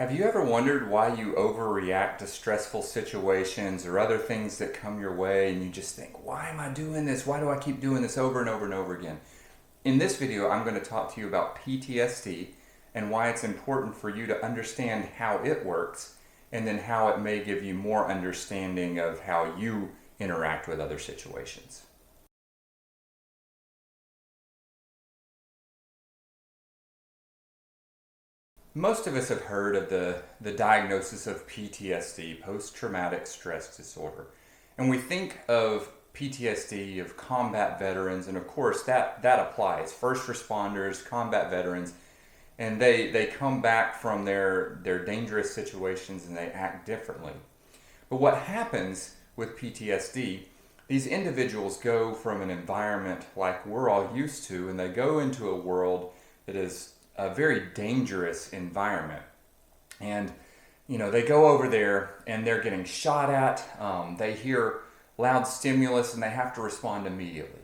Have you ever wondered why you overreact to stressful situations or other things that come your way and you just think, why am I doing this? Why do I keep doing this over and over and over again? In this video, I'm going to talk to you about PTSD and why it's important for you to understand how it works and then how it may give you more understanding of how you interact with other situations. Most of us have heard of the diagnosis of PTSD, post-traumatic stress disorder. And we think of PTSD, of combat veterans, and of course that applies. First responders, combat veterans, and they come back from their dangerous situations and they act differently. But what happens with PTSD, these individuals go from an environment like we're all used to, and they go into a world that is a very dangerous environment. And they go over there and they're getting shot at. They hear loud stimulus and they have to respond immediately.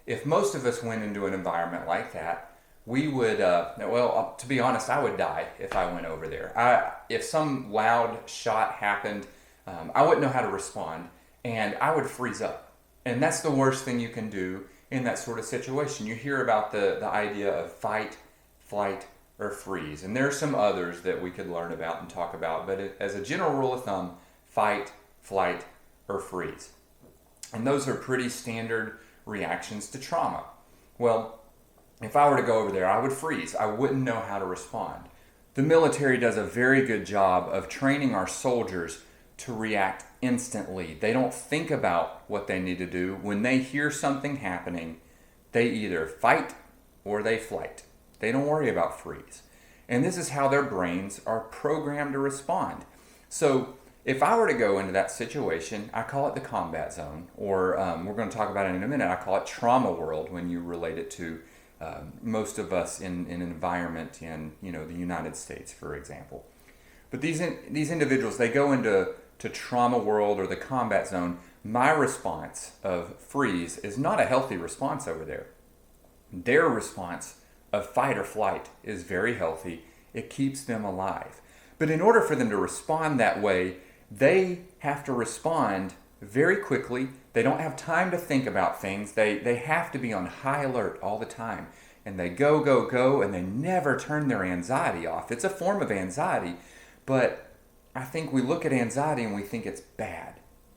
If most of us went into an environment like that, we would, to be honest, I would die if I went over there. If some loud shot happened, I wouldn't know how to respond and I would freeze up. And that's the worst thing you can do in that sort of situation. You hear about the idea of fight, flight, or freeze. And there are some others that we could learn about and talk about, but as a general rule of thumb, fight, flight, or freeze. And those are pretty standard reactions to trauma. Well, if I were to go over there, I would freeze. I wouldn't know how to respond. The military does a very good job of training our soldiers to react instantly. They don't think about what they need to do. When they hear something happening, they either fight or they flight. They don't worry about freeze. And this is how their brains are programmed to respond. So if I were to go into that situation, I call it the combat zone, or we're going to talk about it in a minute, I call it trauma world when you relate it to most of us in an environment in the United States, for example. But these individuals, they go into trauma world or the combat zone. My response of freeze is not a healthy response over there. Their response of fight or flight is very healthy. It keeps them alive. But in order for them to respond that way, they have to respond very quickly. They don't have time to think about things. They have to be on high alert all the time. And they go, and they never turn their anxiety off. It's a form of anxiety, but I think we look at anxiety and we think it's bad.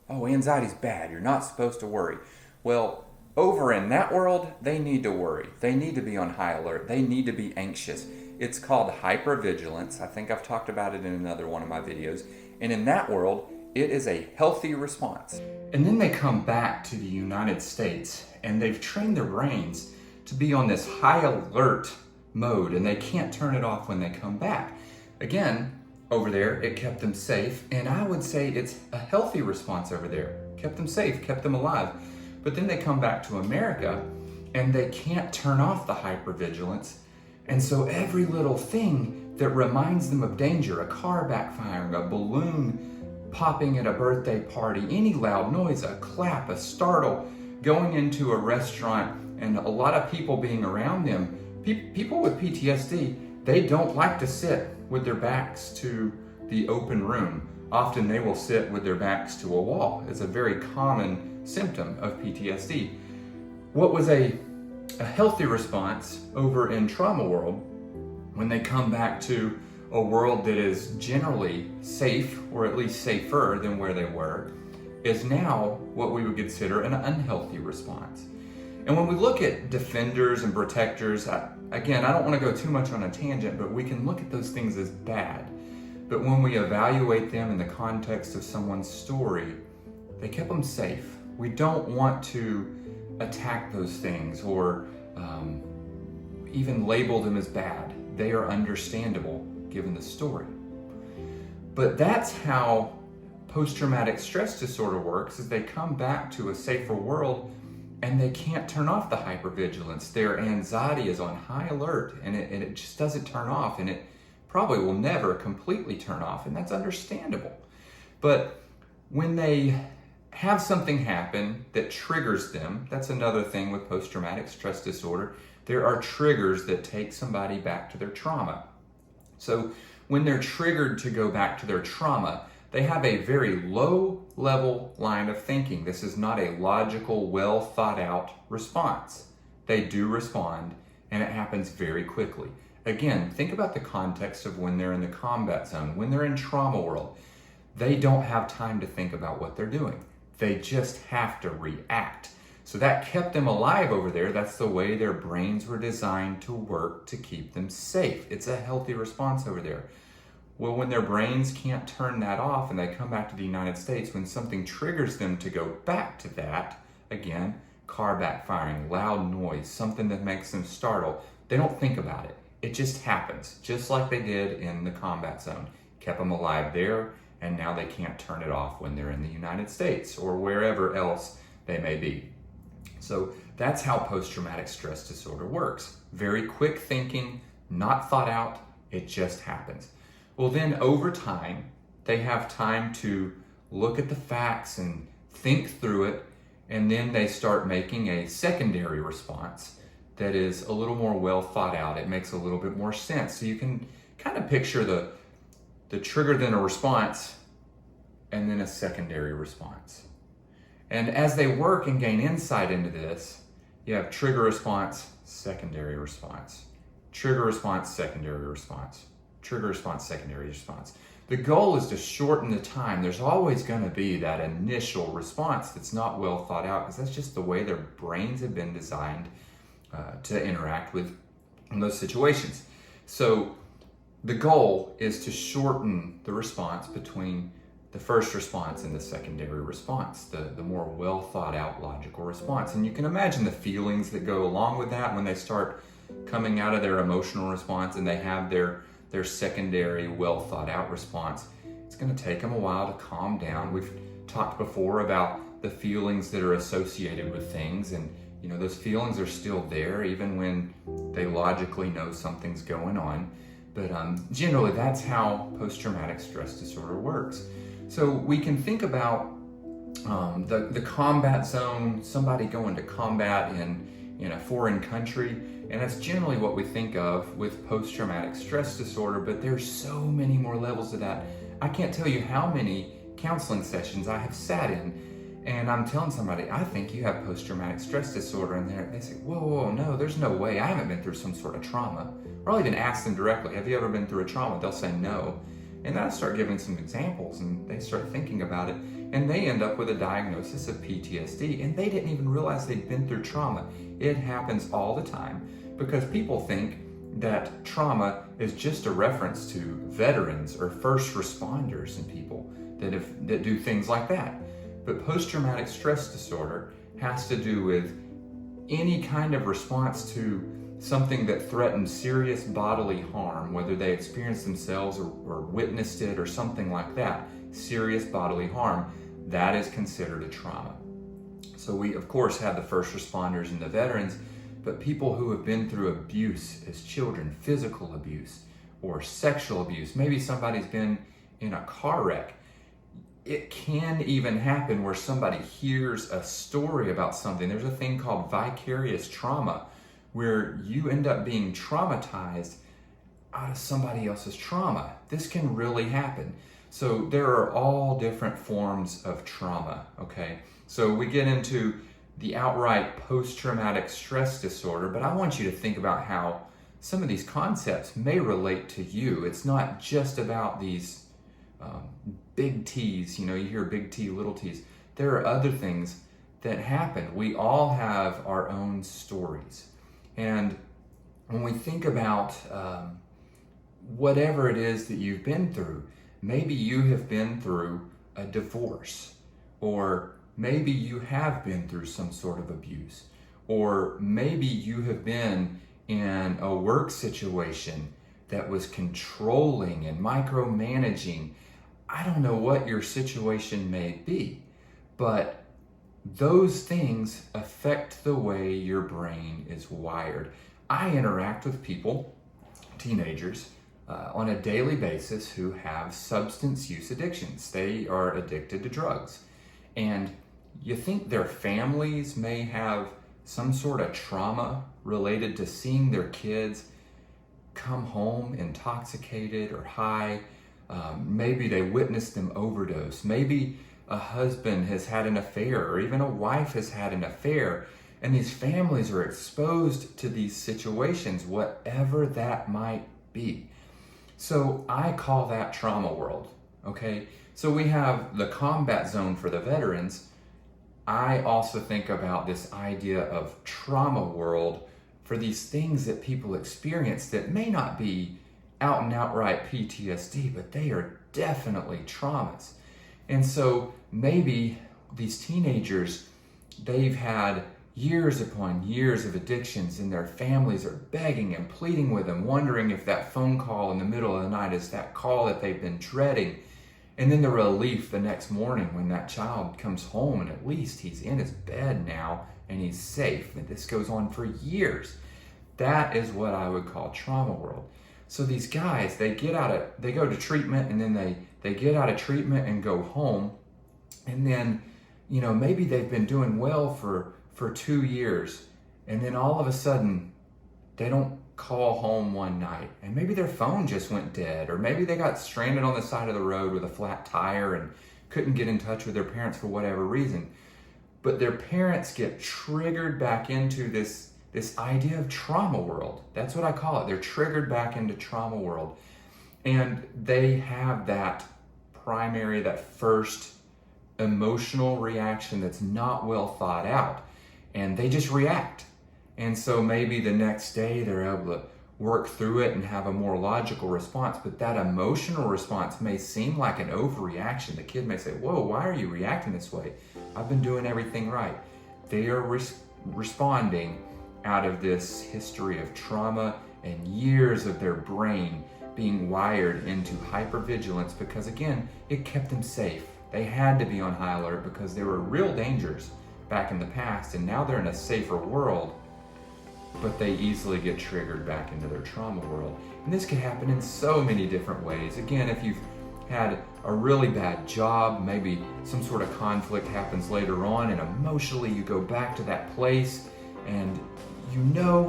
Oh, anxiety's bad. You're not supposed to worry. Well, over in that world, they need to worry. They need to be on high alert. They need to be anxious. It's called hypervigilance. I think I've talked about it in another one of my videos. And in that world, it is a healthy response. And then they come back to the United States and they've trained their brains to be on this high alert mode and they can't turn it off when they come back. Again, over there, it kept them safe. And I would say it's a healthy response over there. Kept them safe, kept them alive. But then they come back to America and they can't turn off the hypervigilance. And so every little thing that reminds them of danger, a car backfiring, a balloon popping at a birthday party, any loud noise, a clap, a startle, going into a restaurant and a lot of people being around them, people with PTSD, they don't like to sit with their backs to the open room. Often they will sit with their backs to a wall. It's a very common symptom of PTSD. What was a healthy response over in trauma world when they come back to a world that is generally safe, or at least safer than where they were, is now what we would consider an unhealthy response. And when we look at defenders and protectors, again, I don't want to go too much on a tangent, but we can look at those things as bad. But when we evaluate them in the context of someone's story, they kept them safe. We don't want to attack those things or even label them as bad. They are understandable given the story. But that's how post-traumatic stress disorder works, is they come back to a safer world and they can't turn off the hypervigilance. Their anxiety is on high alert and it just doesn't turn off, and it probably will never completely turn off, and that's understandable. But when they have something happen that triggers them, that's another thing with post-traumatic stress disorder. There are triggers that take somebody back to their trauma. So when they're triggered to go back to their trauma, they have a very low level line of thinking. This is not a logical, well thought out response. They do respond, and it happens very quickly. Again, think about the context of when they're in the combat zone, when they're in trauma world. They don't have time to think about what they're doing. They just have to react. So that kept them alive over there. That's the way their brains were designed to work to keep them safe. It's a healthy response over there. Well, when their brains can't turn that off and they come back to the United States, when something triggers them to go back to that, again, car backfiring, loud noise, something that makes them startle, they don't think about it. It just happens, just like they did in the combat zone. Kept them alive there, and now they can't turn it off when they're in the United States or wherever else they may be. So that's how post-traumatic stress disorder works. Very quick thinking, not thought out, it just happens. Well, then over time, they have time to look at the facts and think through it, and then they start making a secondary response that is a little more well thought out. It makes a little bit more sense. So you can kind of picture the trigger, then a response, and then a secondary response. And as they work and gain insight into this, you have trigger response, secondary response, trigger response, secondary response, trigger response, secondary response. The goal is to shorten the time. There's always going to be that initial response that's not well thought out, because that's just the way their brains have been designed to interact with in those situations. So the goal is to shorten the response between the first response and the secondary response, the more well thought out logical response. And you can imagine the feelings that go along with that when they start coming out of their emotional response and they have their secondary well thought out response. It's going to take them a while to calm down. We've talked before about the feelings that are associated with things, and those feelings are still there even when they logically know something's going on. But generally, that's how post-traumatic stress disorder works. So we can think about the combat zone, somebody going to combat in a foreign country, and that's generally what we think of with post-traumatic stress disorder, but there's so many more levels to that. I can't tell you how many counseling sessions I have sat in, and I'm telling somebody, I think you have post-traumatic stress disorder, and they say, whoa, no, there's no way. I haven't been through some sort of trauma. Or I'll even ask them directly, have you ever been through a trauma? They'll say no. And then I start giving some examples, and they start thinking about it, and they end up with a diagnosis of PTSD, and they didn't even realize they'd been through trauma. It happens all the time because people think that trauma is just a reference to veterans or first responders and people that do things like that. But post-traumatic stress disorder has to do with any kind of response to something that threatens serious bodily harm, whether they experienced themselves or witnessed it or something like that, serious bodily harm, that is considered a trauma. So we, of course, have the first responders and the veterans, but people who have been through abuse as children, physical abuse or sexual abuse, maybe somebody's been in a car wreck. It can even happen where somebody hears a story about something. There's a thing called vicarious trauma, where you end up being traumatized out of somebody else's trauma. This can really happen. So there are all different forms of trauma, okay? So we get into the outright post-traumatic stress disorder, but I want you to think about how some of these concepts may relate to you. It's not just about these big T's, you hear big T, little T's. There are other things that happen. We all have our own stories. And when we think about whatever it is that you've been through, maybe you have been through a divorce, or maybe you have been through some sort of abuse, or maybe you have been in a work situation that was controlling and micromanaging. I don't know what your situation may be, but those things affect the way your brain is wired. I interact with people, teenagers, on a daily basis who have substance use addictions. They are addicted to drugs. And you think their families may have some sort of trauma related to seeing their kids come home intoxicated or high. Maybe they witnessed them overdose. Maybe a husband has had an affair, or even a wife has had an affair, and these families are exposed to these situations, whatever that might be. So I call that trauma world, okay? So we have the combat zone for the veterans. I also think about this idea of trauma world for these things that people experience that may not be out and outright PTSD, but they are definitely traumas. And so maybe these teenagers, they've had years upon years of addictions, and their families are begging and pleading with them, wondering if that phone call in the middle of the night is that call that they've been dreading. And then the relief the next morning when that child comes home and at least he's in his bed now and he's safe. And this goes on for years. That is what I would call trauma world. So these guys, they go to treatment, and then they get out of treatment and go home. And then, maybe they've been doing well for 2 years. And then all of a sudden, they don't call home one night, and maybe their phone just went dead, or maybe they got stranded on the side of the road with a flat tire and couldn't get in touch with their parents for whatever reason. But their parents get triggered back into this idea of trauma world. That's what I call it. They're triggered back into trauma world. And they have that first emotional reaction that's not well thought out. And they just react. And so maybe the next day they're able to work through it and have a more logical response, but that emotional response may seem like an overreaction. The kid may say, "Whoa, why are you reacting this way? I've been doing everything right." They are responding out of this history of trauma and years of their brain being wired into hypervigilance because, again, it kept them safe. They had to be on high alert because there were real dangers back in the past, and now they're in a safer world, but they easily get triggered back into their trauma world. And this can happen in so many different ways. Again, if you've had a really bad job, maybe some sort of conflict happens later on, and emotionally you go back to that place, and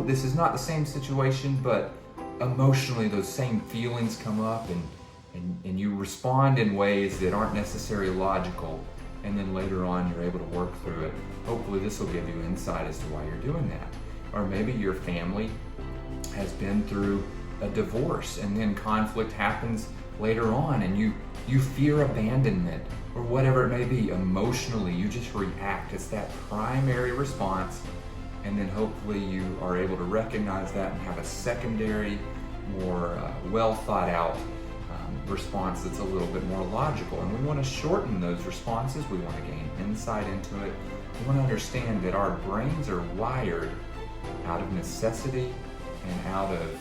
this is not the same situation, but emotionally those same feelings come up, and you respond in ways that aren't necessarily logical, and then later on you're able to work through it. Hopefully this will give you insight as to why you're doing that. Or maybe your family has been through a divorce, and then conflict happens later on, and you fear abandonment, or whatever it may be. Emotionally, you just react. It's that primary response, and then hopefully you are able to recognize that and have a secondary, more well thought out response that's a little bit more logical. And we want to shorten those responses. We want to gain insight into it. We want to understand that our brains are wired out of necessity and out of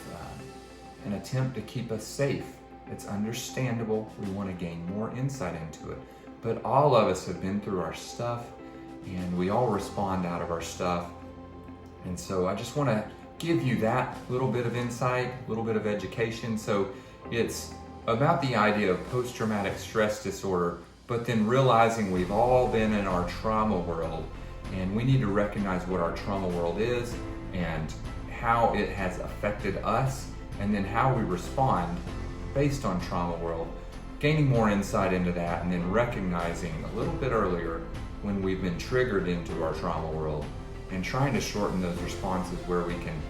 an attempt to keep us safe. It's understandable. We want to gain more insight into it. But all of us have been through our stuff, and we all respond out of our stuff. And so I just want to give you that little bit of insight, a little bit of education. So it's about the idea of post-traumatic stress disorder, but then realizing we've all been in our trauma world, and we need to recognize what our trauma world is and how it has affected us, and then how we respond based on trauma world, gaining more insight into that, and then recognizing a little bit earlier when we've been triggered into our trauma world, and trying to shorten those responses where we can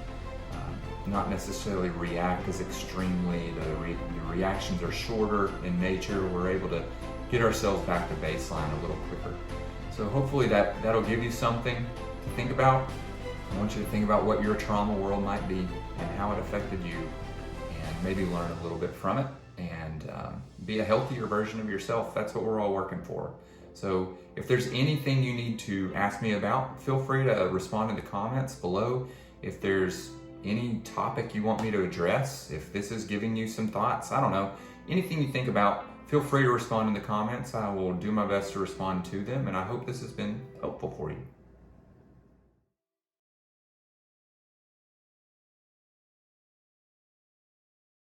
not necessarily react as extremely. The reactions are shorter in nature. We're able to get ourselves back to baseline a little quicker. So hopefully that'll give you something to think about. I want you to think about what your trauma world might be and how it affected you, and maybe learn a little bit from it, and be a healthier version of yourself. That's what we're all working for. So if there's anything you need to ask me about, feel free to respond in the comments below. If there's any topic you want me to address, if this is giving you some thoughts, I don't know, anything you think about, feel free to respond in the comments. I will do my best to respond to them, and I hope this has been helpful for you.